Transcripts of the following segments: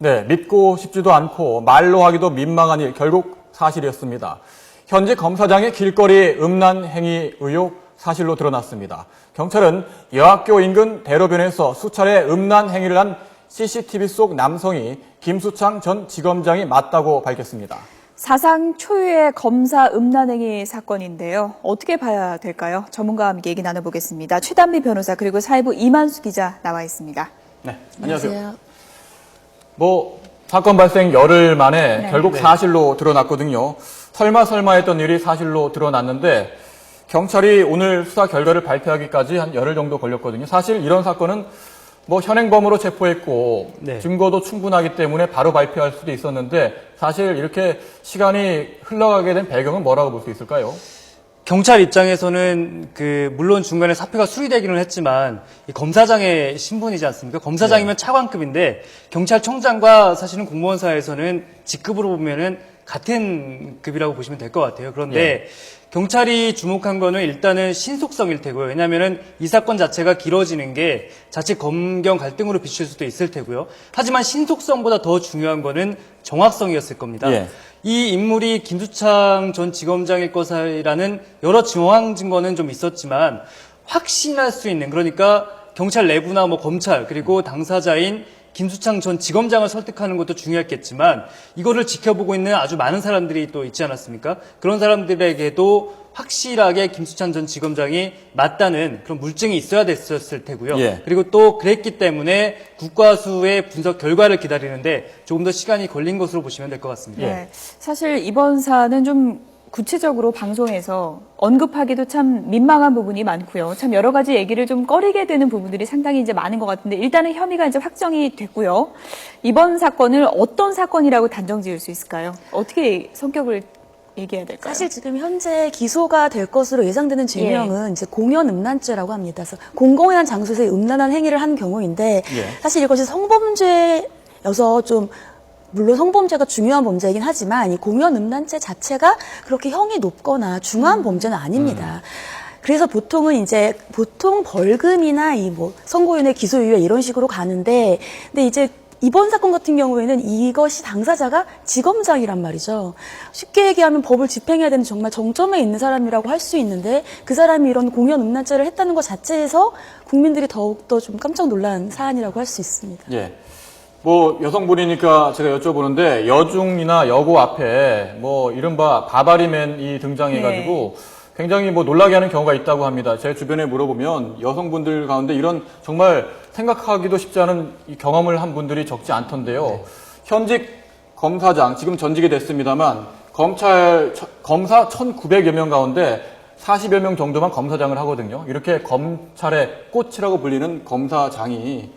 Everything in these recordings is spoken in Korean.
네, 믿고 싶지도 않고 말로 하기도 민망한 일, 결국 사실이었습니다. 현재 검사장의 길거리 음란 행위 의혹 사실로 드러났습니다. 경찰은 여학교 인근 대로변에서 수차례 음란 행위를 한 CCTV 속 남성이 김수창 전 지검장이 맞다고 밝혔습니다. 사상 초유의 검사 음란행위 사건인데요. 어떻게 봐야 될까요? 전문가와 함께 얘기 나눠보겠습니다. 최단비 변호사 그리고 사회부 이만수 기자 나와 있습니다. 네, 안녕하세요. 사건 발생 열흘 만에 결국 사실로 드러났거든요. 설마 했던 일이 사실로 드러났는데 경찰이 오늘 수사 결과를 발표하기까지 한 열흘 정도 걸렸거든요. 사실 이런 사건은 현행범으로 체포했고 증거도 충분하기 때문에 바로 발표할 수도 있었는데 사실 이렇게 시간이 흘러가게 된 배경은 뭐라고 볼 수 있을까요? 경찰 입장에서는 물론 중간에 사표가 수리되기는 했지만 이 검사장의 신분이지 않습니까? 검사장이면 차관급인데 경찰청장과 사실은 공무원 사회에서는 직급으로 보면은 같은 급이라고 보시면 될 것 같아요. 그런데 경찰이 주목한 거는 일단은 신속성일 테고요. 왜냐하면은 이 사건 자체가 길어지는 게 자칫 검경 갈등으로 비칠 수도 있을 테고요. 하지만 신속성보다 더 중요한 거는 정확성이었을 겁니다. 이 인물이 김수창 전 지검장일 것이라는 여러 정황 증거는 좀 있었지만 확신할 수 있는, 그러니까 경찰 내부나 검찰 그리고 당사자인 김수창 전 지검장을 설득하는 것도 중요했겠지만 이거를 지켜보고 있는 아주 많은 사람들이 또 있지 않았습니까? 그런 사람들에게도 확실하게 김수창 전 지검장이 맞다는 그런 물증이 있어야 됐었을 테고요. 그리고 또 그랬기 때문에 국과수의 분석 결과를 기다리는데 조금 더 시간이 걸린 것으로 보시면 될 것 같습니다. 사실 이번 사안은 좀 구체적으로 방송에서 언급하기도 참 민망한 부분이 많고요. 참 여러 가지 얘기를 좀 꺼리게 되는 부분들이 상당히 이제 많은 것 같은데 일단은 혐의가 이제 확정이 됐고요. 이번 사건을 어떤 사건이라고 단정 지을 수 있을까요? 어떻게 성격을 얘기해야 될까요? 사실 지금 현재 기소가 될 것으로 예상되는 죄명은 이제 공연 음란죄라고 합니다. 그래서 공공한 장소에서 음란한 행위를 한 경우인데 사실 이것이 성범죄여서 좀 물론 성범죄가 중요한 범죄이긴 하지만 이 공연 음란죄 자체가 그렇게 형이 높거나 중한 범죄는 아닙니다. 그래서 보통 벌금이나 선고유예, 기소유예 이런 식으로 가는데, 근데 이제 이번 사건 같은 경우에는 이것이 당사자가 지검장이란 말이죠. 쉽게 얘기하면 법을 집행해야 되는 정말 정점에 있는 사람이라고 할 수 있는데 그 사람이 이런 공연 음란죄를 했다는 것 자체에서 국민들이 더욱더 좀 깜짝 놀란 사안이라고 할 수 있습니다. 여성분이니까 제가 여쭤보는데 여중이나 여고 앞에 이른바 바바리맨이 등장해가지고 굉장히 놀라게 하는 경우가 있다고 합니다. 제 주변에 물어보면 여성분들 가운데 이런 정말 생각하기도 쉽지 않은 경험을 한 분들이 적지 않던데요. 현직 검사장, 지금 전직이 됐습니다만 검사 1,900여 명 가운데 40여 명 정도만 검사장을 하거든요. 이렇게 검찰의 꽃이라고 불리는 검사장이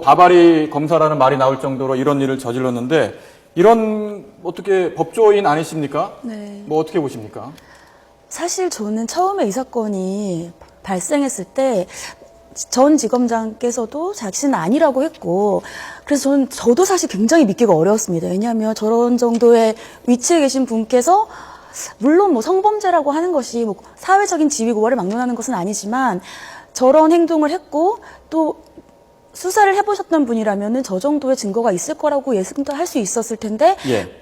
바바리 검사라는 말이 나올 정도로 이런 일을 저질렀는데 이런 어떻게 법조인 아니십니까? 어떻게 보십니까? 사실 저는 처음에 이 사건이 발생했을 때 전 지검장께서도 자신은 아니라고 했고 그래서 저도 사실 굉장히 믿기가 어려웠습니다. 왜냐하면 저런 정도의 위치에 계신 분께서 물론 성범죄라고 하는 것이 사회적인 지위 고하를 막론하는 것은 아니지만 저런 행동을 했고 또 수사를 해보셨던 분이라면은 저 정도의 증거가 있을 거라고 예상도 할 수 있었을 텐데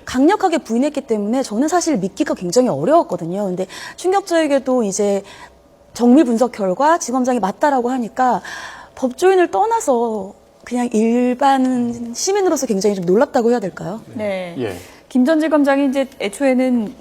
강력하게 부인했기 때문에 저는 사실 믿기가 굉장히 어려웠거든요. 근데 충격적이게도 이제 정밀 분석 결과 지검장이 맞다라고 하니까 법조인을 떠나서 그냥 일반 시민으로서 굉장히 좀 놀랍다고 해야 될까요? 김 전 지검장이 이제 애초에는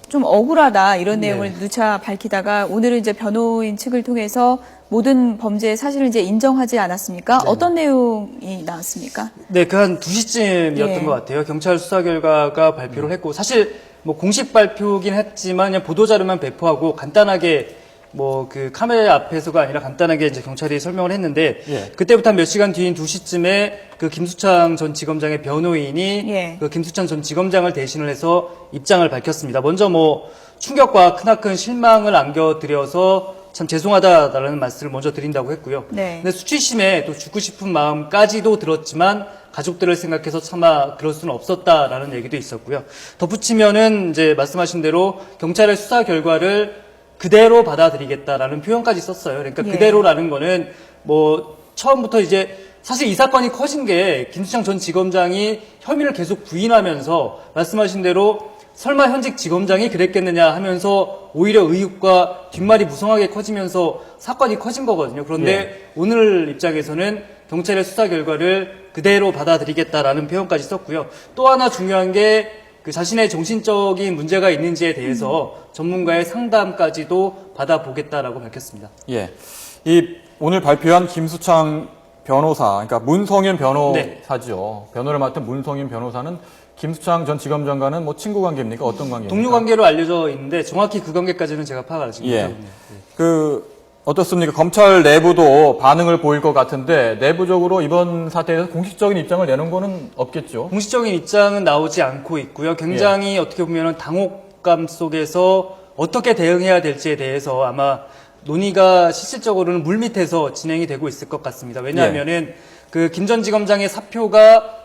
좀 억울하다 이런 내용을 누차 밝히다가 오늘은 이제 변호인 측을 통해서 모든 범죄의 사실을 이제 인정하지 않았습니까? 어떤 내용이 나왔습니까? 한 2시쯤이었던 것 같아요. 경찰 수사 결과가 발표를 했고 사실 공식 발표긴 했지만 그냥 보도자료만 배포하고 간단하게 카메라 앞에서가 아니라 간단하게 이제 경찰이 설명을 했는데 그때부터 몇 시간 뒤인 2시쯤에 김수창 전 지검장의 변호인이 김수창 전 지검장을 대신을 해서 입장을 밝혔습니다. 먼저 충격과 크나큰 실망을 안겨드려서 참 죄송하다라는 말씀을 먼저 드린다고 했고요. 근데 수치심에 또 죽고 싶은 마음까지도 들었지만 가족들을 생각해서 차마 그럴 수는 없었다라는 얘기도 있었고요. 덧붙이면은 이제 말씀하신 대로 경찰의 수사 결과를 그대로 받아들이겠다라는 표현까지 썼어요. 그러니까 그대로라는 거는 처음부터 이제 사실 이 사건이 커진 게 김수창 전 지검장이 혐의를 계속 부인하면서 말씀하신 대로 설마 현직 지검장이 그랬겠느냐 하면서 오히려 의혹과 뒷말이 무성하게 커지면서 사건이 커진 거거든요. 그런데 오늘 입장에서는 경찰의 수사 결과를 그대로 받아들이겠다라는 표현까지 썼고요. 또 하나 중요한 게 그 자신의 정신적인 문제가 있는지에 대해서 전문가의 상담까지도 받아보겠다라고 밝혔습니다. 예. 이 오늘 발표한 김수창 변호사, 그러니까 문성윤 변호사죠. 변호를 맡은 문성윤 변호사는 김수창 전 지검장과는 뭐 친구 관계입니까? 어떤 관계입니까? 동료 관계로 알려져 있는데 정확히 그 관계까지는 제가 파악하지 못하고 있네요. 그 어떻습니까? 검찰 내부도 반응을 보일 것 같은데 내부적으로 이번 사태에 대해서 공식적인 입장을 내는 거는 없겠죠? 공식적인 입장은 나오지 않고 있고요. 굉장히 어떻게 보면 당혹감 속에서 어떻게 대응해야 될지에 대해서 아마 논의가 실질적으로는 물밑에서 진행이 되고 있을 것 같습니다. 왜냐하면은 그 김 전 지검장의 사표가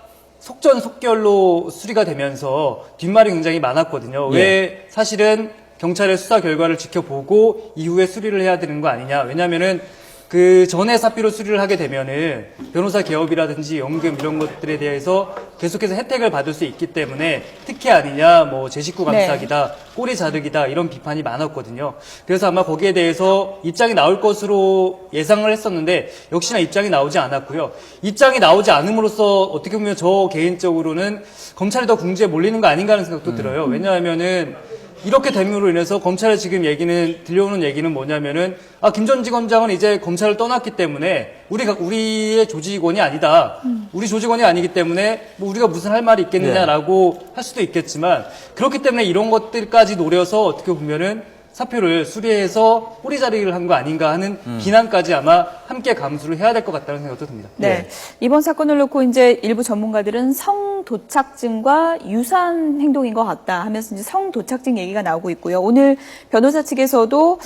속전속결로 수리가 되면서 뒷말이 굉장히 많았거든요. 왜 사실은 경찰의 수사 결과를 지켜보고 이후에 수리를 해야 되는 거 아니냐. 왜냐면은 그 전에 사표로 수리를 하게 되면은 변호사 개업이라든지 연금 이런 것들에 대해서 계속해서 혜택을 받을 수 있기 때문에 특혜 아니냐, 뭐 제 식구 감싸기다, 꼬리 자르기다 이런 비판이 많았거든요. 그래서 아마 거기에 대해서 입장이 나올 것으로 예상을 했었는데 역시나 입장이 나오지 않았고요. 입장이 나오지 않음으로써 어떻게 보면 저 개인적으로는 검찰이 더 궁지에 몰리는 거 아닌가 하는 생각도 들어요. 왜냐하면은 이렇게 됨으로 인해서 검찰의 지금 들려오는 얘기는 뭐냐면은, 김 전 지검장은 이제 검찰을 떠났기 때문에, 우리의 조직원이 아니다. 우리 조직원이 아니기 때문에, 뭐 우리가 무슨 할 말이 있겠느냐라고 할 수도 있겠지만, 그렇기 때문에 이런 것들까지 노려서 어떻게 보면은, 사표를 수리해서 꼬리자리를 한 거 아닌가 하는 비난까지 아마 함께 감수를 해야 될 것 같다는 생각도 듭니다. 네. 이번 사건을 놓고 이제 일부 전문가들은 성도착증과 유사한 행동인 것 같다 하면서 이제 성도착증 얘기가 나오고 있고요. 오늘 변호사 측에서도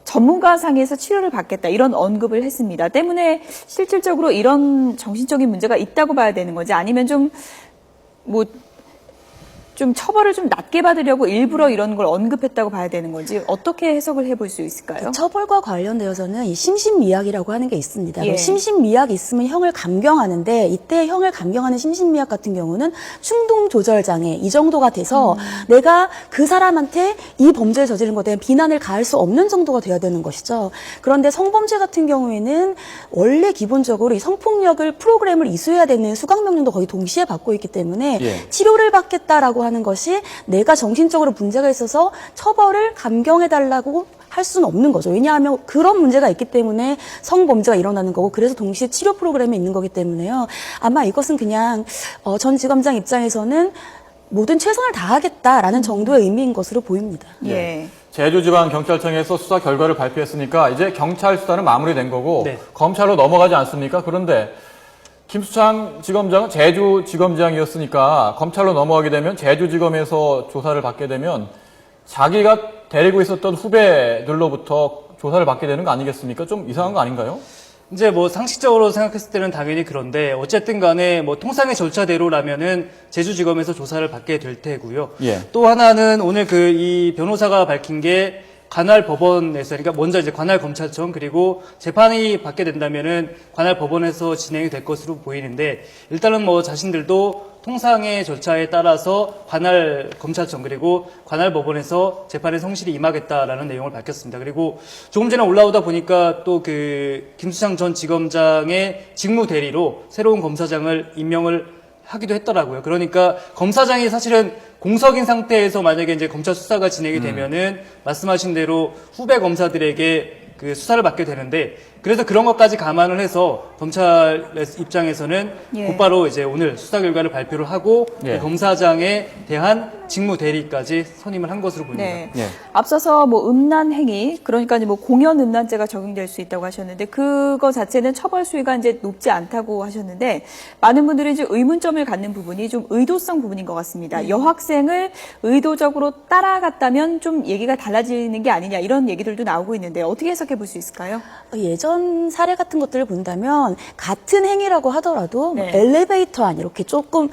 전문가상에서 치료를 받겠다 이런 언급을 했습니다. 때문에 실질적으로 이런 정신적인 문제가 있다고 봐야 되는 건지 아니면 좀 처벌을 좀 낮게 받으려고 일부러 이런 걸 언급했다고 봐야 되는 건지 어떻게 해석을 해볼 수 있을까요? 처벌과 관련되어서는 이 심신미약이라고 하는 게 있습니다. 예. 심신미약이 있으면 형을 감경하는데 이때 형을 감경하는 심신미약 같은 경우는 충동조절장애 이 정도가 돼서 내가 그 사람한테 이 범죄를 저지른 것에 대한 비난을 가할 수 없는 정도가 돼야 되는 것이죠. 그런데 성범죄 같은 경우에는 원래 기본적으로 이 성폭력을 프로그램을 이수해야 되는 수강명령도 거의 동시에 받고 있기 때문에 치료를 받겠다라고 하는 것이 내가 정신적으로 문제가 있어서 처벌을 감경해달라고 할 수는 없는 거죠. 왜냐하면 그런 문제가 있기 때문에 성범죄가 일어나는 거고 그래서 동시에 치료 프로그램에 있는 거기 때문에요. 아마 이것은 그냥 전 지검장 입장에서는 모든 최선을 다하겠다라는 정도의 의미인 것으로 보입니다. 예. 제주지방경찰청에서 수사 결과를 발표했으니까 이제 경찰 수사는 마무리된 거고 검찰로 넘어가지 않습니까? 그런데 김수창 지검장은 제주지검장이었으니까 검찰로 넘어가게 되면 제주지검에서 조사를 받게 되면 자기가 데리고 있었던 후배들로부터 조사를 받게 되는 거 아니겠습니까? 좀 이상한 거 아닌가요? 이제 뭐 상식적으로 생각했을 때는 당연히 그런데 어쨌든 간에 뭐 통상의 절차대로라면은 제주지검에서 조사를 받게 될 테고요. 또 하나는 오늘 이 변호사가 밝힌 게 관할 법원에서, 그러니까 먼저 이제 관할 검찰청 그리고 재판이 받게 된다면은 관할 법원에서 진행이 될 것으로 보이는데 일단은 뭐 자신들도 통상의 절차에 따라서 관할 검찰청 그리고 관할 법원에서 재판에 성실히 임하겠다라는 내용을 밝혔습니다. 그리고 조금 전에 올라오다 보니까 또 김수창 전 지검장의 직무 대리로 새로운 검사장을 임명을 하기도 했더라고요. 그러니까 검사장이 사실은 공석인 상태에서 만약에 이제 검찰 수사가 진행이 되면은 말씀하신 대로 후배 검사들에게 수사를 받게 되는데 그래서 그런 것까지 감안을 해서 검찰 입장에서는 곧바로 이제 오늘 수사 결과를 발표를 하고 검사장에 대한 직무 대리까지 선임을 한 것으로 보입니다. 앞서서 뭐 음란 행위, 그러니까 뭐 공연 음란죄가 적용될 수 있다고 하셨는데 그거 자체는 처벌 수위가 이제 높지 않다고 하셨는데 많은 분들이 이제 의문점을 갖는 부분이 좀 의도성 부분인 것 같습니다. 여학생을 의도적으로 따라갔다면 좀 얘기가 달라지는 게 아니냐 이런 얘기들도 나오고 있는데 어떻게 해석해 볼 수 있을까요? 예전 사례 같은 것들을 본다면 같은 행위라고 하더라도 엘리베이터 안 이렇게 조금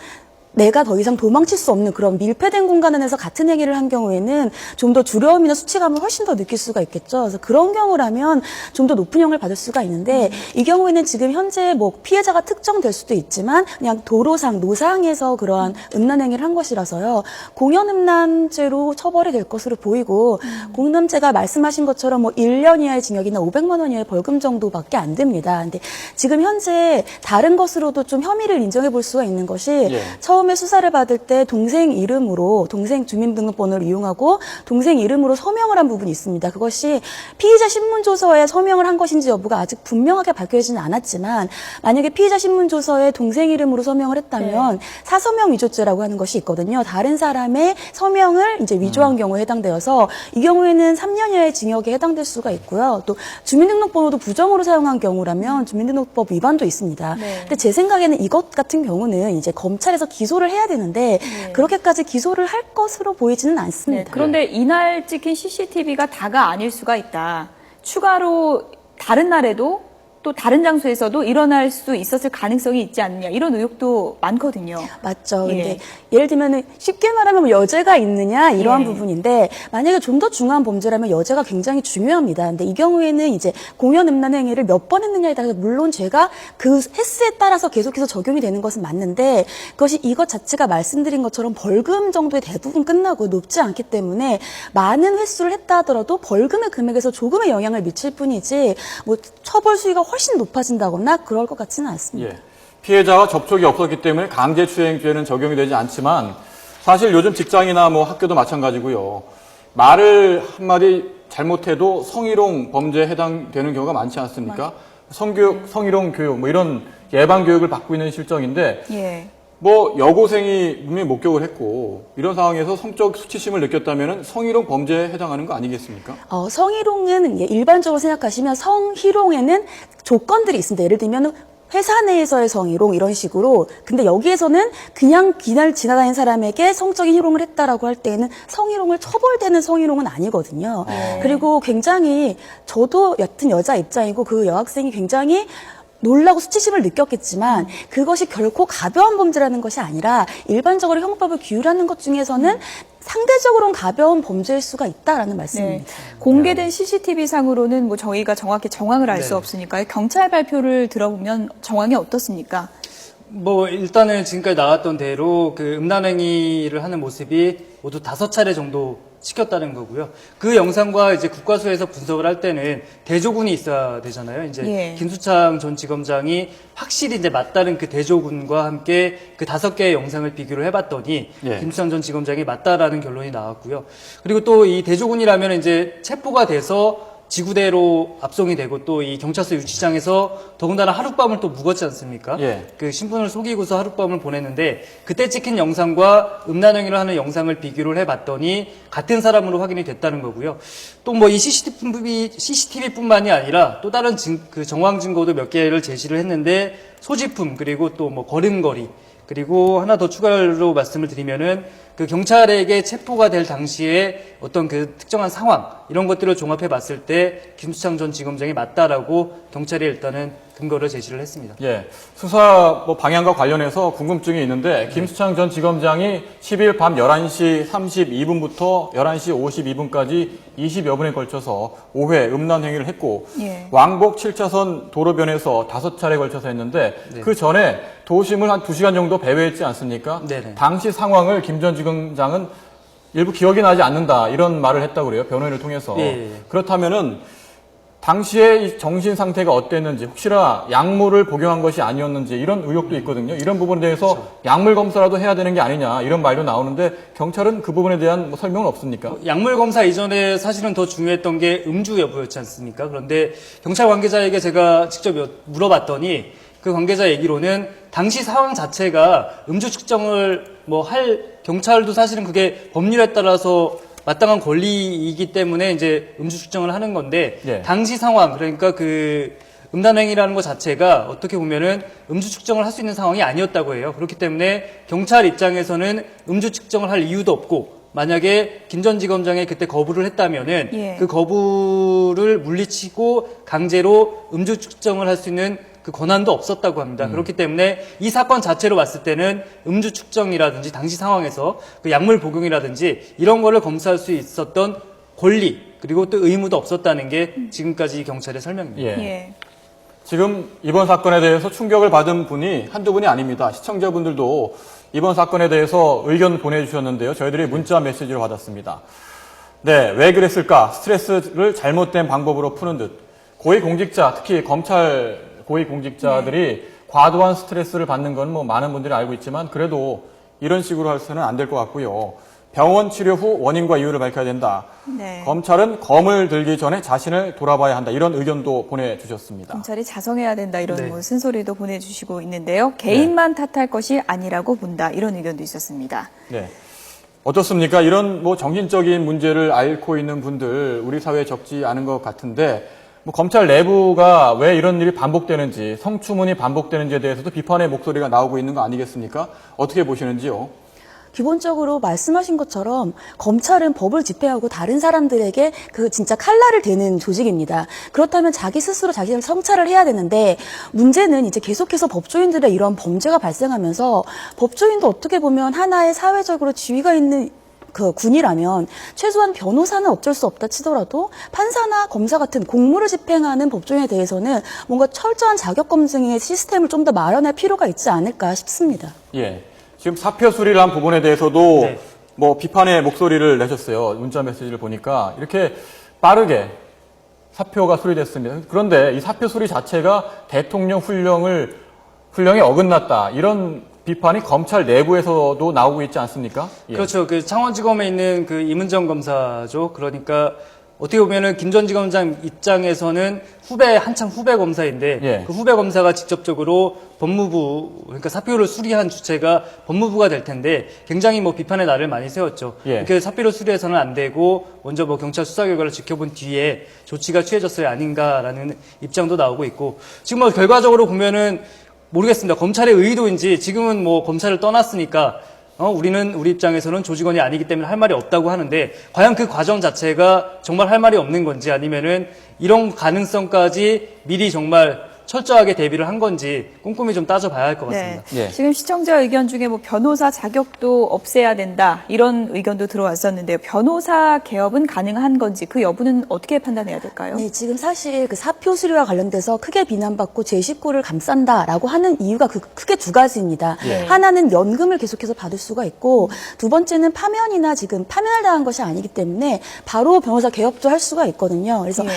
내가 더 이상 도망칠 수 없는 그런 밀폐된 공간 안에서 같은 행위를 한 경우에는 좀 더 두려움이나 수치감을 훨씬 더 느낄 수가 있겠죠. 그래서 그런 경우라면 좀 더 높은 형을 받을 수가 있는데 이 경우에는 지금 현재 뭐 피해자가 특정될 수도 있지만 그냥 도로상, 노상에서 그러한 음란 행위를 한 것이라서요. 공연음란죄로 처벌이 될 것으로 보이고 공연음죄가 말씀하신 것처럼 뭐 1년 이하의 징역이나 500만 원 이하의 벌금 정도밖에 안 됩니다. 근데 지금 현재 다른 것으로도 좀 혐의를 인정해 볼 수가 있는 것이 예. 처음에 수사를 받을 때 동생 이름으로 동생 주민등록번호를 이용하고 동생 이름으로 서명을 한 부분이 있습니다. 그것이 피의자 신문조서에 서명을 한 것인지 여부가 아직 분명하게 밝혀지지는 않았지만 만약에 피의자 신문조서에 동생 이름으로 서명을 했다면 사서명 위조죄라고 하는 것이 있거든요. 다른 사람의 서명을 이제 위조한 경우에 해당되어서 이 경우에는 3년 이하의 징역에 해당될 수가 있고요. 또 주민등록번호도 부정으로 사용한 경우라면 주민등록법 위반도 있습니다. 근데 제 생각에는 이것 같은 경우는 이제 검찰에서 기소를 해야 되는데 그렇게까지 기소를 할 것으로 보이지는 않습니다. 그런데 이날 찍힌 CCTV가 다가 아닐 수가 있다. 추가로 다른 날에도 또 다른 장소에서도 일어날 수 있었을 가능성이 있지 않느냐 이런 의혹도 많거든요. 맞죠. 근데 예를 들면은 쉽게 말하면 뭐 여죄가 있느냐 이러한 부분인데 만약에 좀 더 중요한 범죄라면 여죄가 굉장히 중요합니다. 근데 이 경우에는 이제 공연 음란 행위를 몇 번 했느냐에 따라서 물론 죄가 그 횟수에 따라서 계속해서 적용이 되는 것은 맞는데 그것이 이것 자체가 말씀드린 것처럼 벌금 정도에 대부분 끝나고 높지 않기 때문에 많은 횟수를 했다 하더라도 벌금의 금액에서 조금의 영향을 미칠 뿐이지 뭐 처벌 수위가 훨씬 높아진다거나 그럴 것 같지는 않습니다. 예. 피해자와 접촉이 없었기 때문에 강제추행죄는 적용이 되지 않지만 사실 요즘 직장이나 뭐 학교도 마찬가지고요. 말을 한마디 잘못해도 성희롱 범죄에 해당되는 경우가 많지 않습니까? 성교육, 성희롱 교육 뭐 이런 예방 교육을 받고 있는 실정인데 뭐 여고생이 분명히 목격을 했고 이런 상황에서 성적 수치심을 느꼈다면 성희롱 범죄에 해당하는 거 아니겠습니까? 성희롱은 일반적으로 생각하시면 성희롱에는 조건들이 있습니다. 예를 들면 회사 내에서의 성희롱 이런 식으로 근데 여기에서는 그냥 길 지나다니는 사람에게 성적인 희롱을 했다라고 할 때에는 성희롱을 처벌되는 성희롱은 아니거든요. 그리고 굉장히 저도 여튼 여자 입장이고 그 여학생이 굉장히 놀라고 수치심을 느꼈겠지만 그것이 결코 가벼운 범죄라는 것이 아니라 일반적으로 형법을 규율하는 것 중에서는 상대적으로는 가벼운 범죄일 수가 있다라는 말씀입니다. 공개된 CCTV 상으로는 뭐 저희가 정확히 정황을 알 수 없으니까요. 경찰 발표를 들어보면 정황이 어떻습니까? 뭐 일단은 지금까지 나왔던 대로 그 음란행위를 하는 모습이 모두 5차례 정도 시켰다는 거고요. 그 영상과 이제 국과수에서 분석을 할 때는 대조군이 있어야 되잖아요. 이제 김수창 전 지검장이 확실히 이제 맞다는 그 대조군과 함께 그 5개의 영상을 비교를 해봤더니 김수창 전 지검장이 맞다라는 결론이 나왔고요. 그리고 또 이 대조군이라면 이제 체포가 돼서 지구대로 압송이 되고 또 이 경찰서 유치장에서 더군다나 하룻밤을 또 묵었지 않습니까? 그 신분을 속이고서 하룻밤을 보냈는데 그때 찍힌 영상과 음란행위를 하는 영상을 비교를 해봤더니 같은 사람으로 확인이 됐다는 거고요. 또 뭐 이 CCTV뿐만이 아니라 또 다른 그 정황 증거도 몇 개를 제시를 했는데 소지품 그리고 또 뭐 걸음걸이 그리고 하나 더 추가로 말씀을 드리면은 그 경찰에게 체포가 될 당시에 어떤 그 특정한 상황 이런 것들을 종합해 봤을 때 김수창 전 지검장이 맞다라고 경찰이 일단은 근거를 제시를 했습니다. 수사 뭐 방향과 관련해서 궁금증이 있는데 김수창 전 지검장이 10일 밤 11시 32분부터 11시 52분까지 20여 분에 걸쳐서 5회 음란 행위를 했고 왕복 7차선 도로변에서 5차례 걸쳐서 했는데 그 전에 도심을 한 2시간 정도 배회했지 않습니까? 당시 상황을 김 전 지검장은 일부 기억이 나지 않는다 이런 말을 했다고 그래요. 변호인을 통해서. 그렇다면은 당시에 이 정신 상태가 어땠는지 혹시나 약물을 복용한 것이 아니었는지 이런 의혹도 있거든요. 이런 부분에 대해서 약물 검사라도 해야 되는 게 아니냐 이런 말도 나오는데 경찰은 그 부분에 대한 뭐 설명은 없습니까? 약물 검사 이전에 사실은 더 중요했던 게 음주 여부였지 않습니까? 그런데 경찰 관계자에게 제가 직접 물어봤더니 그 관계자 얘기로는 당시 상황 자체가 음주 측정을 뭐 할 경찰도 사실은 그게 법률에 따라서 마땅한 권리이기 때문에 이제 음주 측정을 하는 건데 당시 상황 그러니까 그 음란행위라는 것 자체가 어떻게 보면은 음주 측정을 할 수 있는 상황이 아니었다고 해요. 그렇기 때문에 경찰 입장에서는 음주 측정을 할 이유도 없고 만약에 김 전 지검장이 그때 거부를 했다면은 그 거부를 물리치고 강제로 음주 측정을 할 수 있는 그 권한도 없었다고 합니다. 그렇기 때문에 이 사건 자체로 봤을 때는 음주 측정이라든지 당시 상황에서 그 약물 복용이라든지 이런 거를 검사할 수 있었던 권리 그리고 또 의무도 없었다는 게 지금까지 경찰의 설명입니다. 예. 예. 지금 이번 사건에 대해서 충격을 받은 분이 한두 분이 아닙니다. 시청자분들도 이번 사건에 대해서 의견 보내주셨는데요. 저희들이 문자 메시지를 받았습니다. 네, 왜 그랬을까? 스트레스를 잘못된 방법으로 푸는 듯. 고위공직자, 특히 검찰 고위공직자들이 과도한 스트레스를 받는 건 뭐 많은 분들이 알고 있지만 그래도 이런 식으로 해서는 안 될 것 같고요. 병원 치료 후 원인과 이유를 밝혀야 된다. 네. 검찰은 검을 들기 전에 자신을 돌아봐야 한다. 이런 의견도 보내주셨습니다. 검찰이 자성해야 된다 이런 네. 뭐 쓴소리도 보내주시고 있는데요. 개인만 탓할 것이 아니라고 본다 이런 의견도 있었습니다. 네. 어떻습니까? 이런 뭐 정신적인 문제를 앓고 있는 분들 우리 사회에 적지 않은 것 같은데 뭐 검찰 내부가 왜 이런 일이 반복되는지 성추문이 반복되는지에 대해서도 비판의 목소리가 나오고 있는 거 아니겠습니까? 어떻게 보시는지요? 기본적으로 말씀하신 것처럼 검찰은 법을 집행하고 다른 사람들에게 그 진짜 칼날을 대는 조직입니다. 그렇다면 자기 스스로 자기를 성찰을 해야 되는데 문제는 이제 계속해서 법조인들의 이런 범죄가 발생하면서 법조인도 어떻게 보면 하나의 사회적으로 지위가 있는 그 군이라면 최소한 변호사는 어쩔 수 없다 치더라도 판사나 검사 같은 공무를 집행하는 법조인에 대해서는 뭔가 철저한 자격 검증의 시스템을 좀 더 마련할 필요가 있지 않을까 싶습니다. 예. 지금 사표 수리를 한 부분에 대해서도 네. 뭐 비판의 목소리를 내셨어요. 문자 메시지를 보니까 이렇게 빠르게 사표가 수리됐습니다. 그런데 이 사표 수리 자체가 대통령 훈령에 어긋났다. 이런 비판이 검찰 내부에서도 나오고 있지 않습니까? 예. 그렇죠. 그 창원지검에 있는 그 임은정 검사죠. 그러니까 어떻게 보면은 김 전 지검장 입장에서는 한창 후배 검사인데 예. 그 후배 검사가 직접적으로 법무부 그러니까 사표를 수리한 주체가 법무부가 될 텐데 굉장히 뭐 비판의 날을 많이 세웠죠. 예. 이렇게 사표를 수리해서는 안 되고 먼저 뭐 경찰 수사 결과를 지켜본 뒤에 조치가 취해졌어야 아닌가라는 입장도 나오고 있고 지금 뭐 결과적으로 보면은 모르겠습니다. 검찰의 의도인지 지금은 뭐 검찰을 떠났으니까 우리 입장에서는 조직원이 아니기 때문에 할 말이 없다고 하는데 과연 그 과정 자체가 정말 할 말이 없는 건지 아니면은 이런 가능성까지 미리 정말 철저하게 대비를 한 건지 꼼꼼히 좀 따져봐야 할 것 같습니다. 네. 예. 지금 시청자 의견 중에 뭐 변호사 자격도 없애야 된다 이런 의견도 들어왔었는데요. 변호사 개업은 가능한 건지 그 여부는 어떻게 판단해야 될까요? 네, 지금 사실 그 사표 수리와 관련돼서 크게 비난받고 제 식구를 감싼다라고 하는 이유가 크게 두 가지입니다. 예. 하나는 연금을 계속해서 받을 수가 있고 두 번째는 파면이나 지금 파면을 당한 것이 아니기 때문에 바로 변호사 개업도 할 수가 있거든요. 그래서 예.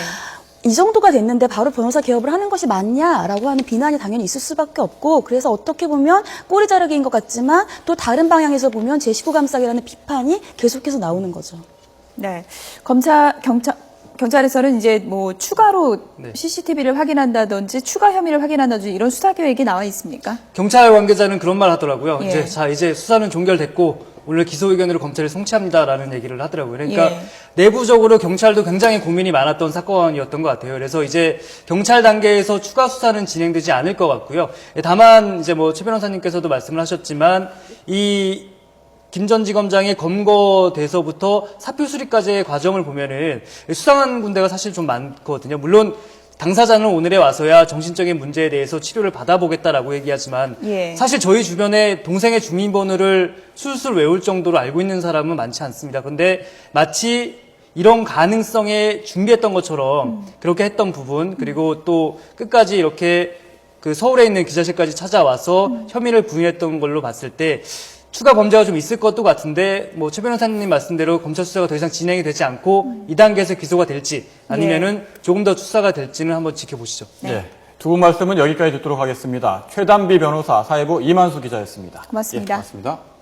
이 정도가 됐는데 바로 변호사 개업을 하는 것이 맞냐라고 하는 비난이 당연히 있을 수밖에 없고 그래서 어떻게 보면 꼬리 자르기인 것 같지만 또 다른 방향에서 보면 제 식구 감싸기라는 비판이 계속해서 나오는 거죠. 네. 경찰에서는 이제 뭐 추가로 CCTV를 확인한다든지 추가 혐의를 확인한다든지 이런 수사 계획이 나와 있습니까? 경찰 관계자는 그런 말 하더라고요. 예. 이제 수사는 종결됐고 오늘 기소 의견으로 검찰에 송치합니다라는 얘기를 하더라고요. 그러니까 예. 내부적으로 경찰도 굉장히 고민이 많았던 사건이었던 것 같아요. 그래서 이제 경찰 단계에서 추가 수사는 진행되지 않을 것 같고요. 다만 이제 뭐 최 변호사님께서도 말씀을 하셨지만 이 김 전 지검장이 검거돼서부터 사표 수리까지의 과정을 보면은 수상한 군데가 사실 좀 많거든요. 물론 당사자는 오늘에 와서야 정신적인 문제에 대해서 치료를 받아보겠다라고 얘기하지만 예. 사실 저희 주변에 동생의 주민번호를 술술 외울 정도로 알고 있는 사람은 많지 않습니다. 근데 마치 이런 가능성에 준비했던 것처럼 그렇게 했던 부분 그리고 또 끝까지 이렇게 그 서울에 있는 기자실까지 찾아와서 혐의를 부인했던 걸로 봤을 때 추가 범죄가 좀 있을 것도 같은데 뭐 최 변호사님 말씀대로 검찰 수사가 더 이상 진행이 되지 않고 이 단계에서 기소가 될지 아니면은 조금 더 수사가 될지는 한번 지켜보시죠. 네. 두 분 말씀은 여기까지 듣도록 하겠습니다. 최단비 변호사, 사회부 이만수 기자였습니다. 고맙습니다. 예, 고맙습니다.